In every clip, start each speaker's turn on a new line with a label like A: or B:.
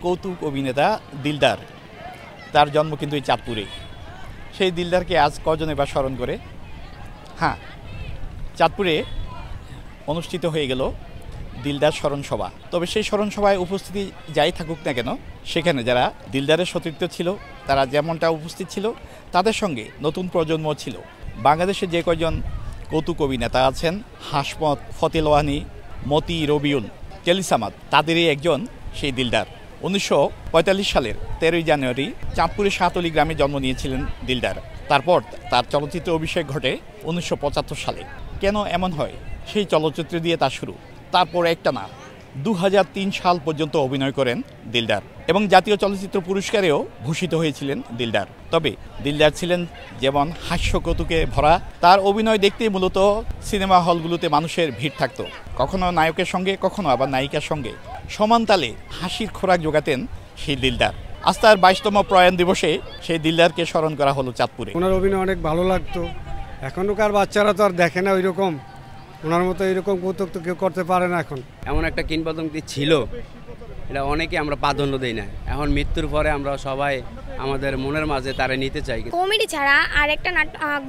A: কৌতুক অভিনেতা দিলদার, তার জন্ম কিন্তু এই চাঁদপুরে। সেই দিলদারকে আজ কজনে বা স্মরণ করে? হ্যাঁ, চাঁদপুরে অনুষ্ঠিত হয়ে গেল দিলদার স্মরণ সভা। তবে সেই স্মরণ সভায় উপস্থিতি যাই থাকুক না কেন, সেখানে যারা দিলদারের সতীর্থ ছিল তারা যেমনটা উপস্থিত ছিল, তাদের সঙ্গে নতুন প্রজন্ম ছিল। বাংলাদেশে যে কয়জন কৌতুক অভিনেতা আছেন, হাসমত, ফতেলোয়ানি, মতি, রবিউল, টেলিসামাদ, তাদেরই একজন সেই দিলদার। 1945 সালের 13ই জানুয়ারি চাঁদপুরের সাতলি গ্রামে জন্ম নিয়েছিলেন দিলদার। তারপর তার চলচ্চিত্র অভিষেক ঘটে 1975 সালে। কেন এমন হয়? সেই চলচ্চিত্র দিয়ে তার শুরু। তারপর একটানা 2003 সাল পর্যন্ত অভিনয় করেন দিলদার এবং জাতীয় চলচ্চিত্র পুরস্কারেও ভূষিত হয়েছিলেন দিলদার। তবে দিলদার ছিলেন যেমন হাস্য কৌতুকে ভরা, তার অভিনয় দেখতেই মূলত সিনেমা হলগুলোতে মানুষের ভিড় থাকত। কখনো নায়কের সঙ্গে, কখনো আবার নায়িকার সঙ্গে সমান তালে হাসির খোরাক জোগাতেন সেই দিলদার। আজ তার 22তম প্রয়াণ দিবসে সেই দিলদারকে স্মরণ করা হলো চাঁদপুরে।
B: ওনার অভিনয় অনেক ভালো লাগতো। এখনকার বাচ্চারা তো আর দেখে না ওই রকম, ওনার মতো এইরকম কৌতুক তো কেউ করতে পারে না। এখন
C: এমন একটা কিংবদন্তি ছিল, এটা অনেকে আমরা প্রাধান্য দেই না। এখন মৃত্যুর পরে আমরা সবাই আমাদের মনের মাঝে তারা নিতে চাই।
D: কমেডি ছাড়া আর একটা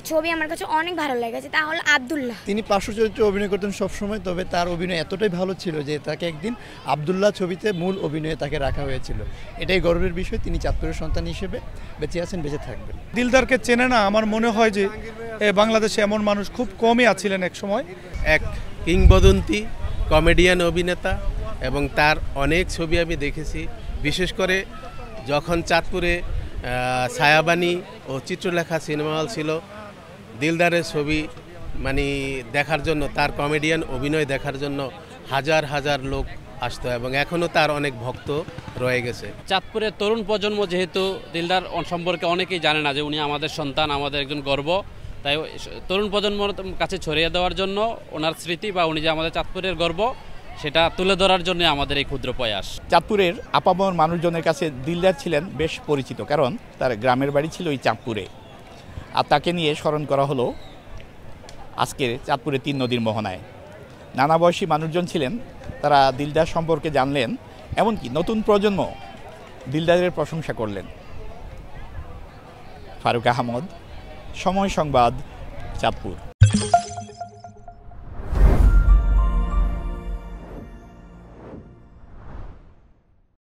D: ছবি আমার কাছে অনেক ভালো লেগেছে, তা হলো আব্দুল্লাহ।
E: তিনি পার্শ্ব চরিত্রে অভিনয় করতেন সবসময়, তবে তার অভিনয় এতটাই ভালো ছিল যে তাকে একদিন আব্দুল্লাহ ছবিতে মূল অভিনয়ে তাকে রাখা হয়েছিল। এটাই গর্বের বিষয়। তিনি চাঁদপুরের সন্তান হিসেবে বেঁচে আছেন, বেঁচে থাকবেন।
F: দিলদারকে চেনে না আমার মনে হয় যে বাংলাদেশে এমন মানুষ খুব কমই আছিলেন এক সময়।
G: এক কিংবদন্তি কমেডিয়ান অভিনেতা এবং তার অনেক ছবি আমি দেখেছি। বিশেষ করে যখন চাঁদপুরে ছায়াবাণী ও চিত্রলেখা সিনেমা হল ছিল, দিলদারের ছবি দেখার জন্য, তার কমেডিয়ান অভিনয় দেখার জন্য হাজার হাজার লোক আসতো এবং এখনও তার অনেক ভক্ত রয়ে গেছে।
H: চাঁদপুরের তরুণ প্রজন্ম যেহেতু দিলদার সম্পর্কে অনেকেই জানে না যে উনি আমাদের সন্তান, আমাদের একজন গর্ব, তাই তরুণ প্রজন্মের কাছে ছড়িয়ে দেওয়ার জন্য ওনার স্মৃতি বা উনি যে আমাদের চাঁদপুরের গর্ব সেটা তুলে ধরার জন্য আমাদের এই ক্ষুদ্র প্রয়াস।
A: চাঁদপুরের আপামর মানুষজনের কাছে দিলদার ছিলেন বেশ পরিচিত, কারণ তার গ্রামের বাড়ি ছিল এই চাঁদপুরে। আর তাকে নিয়ে স্মরণ করা হলো আজকের চাঁদপুরে 3 নদীর মোহনায়। নানা বয়সী মানুষজন ছিলেন, তারা দিলদার সম্পর্কে জানলেন, এমনকি নতুন প্রজন্ম দিলদারের প্রশংসা করলেন। ফারুক আহমদ, সময় সংবাদ, চাঁদপুর।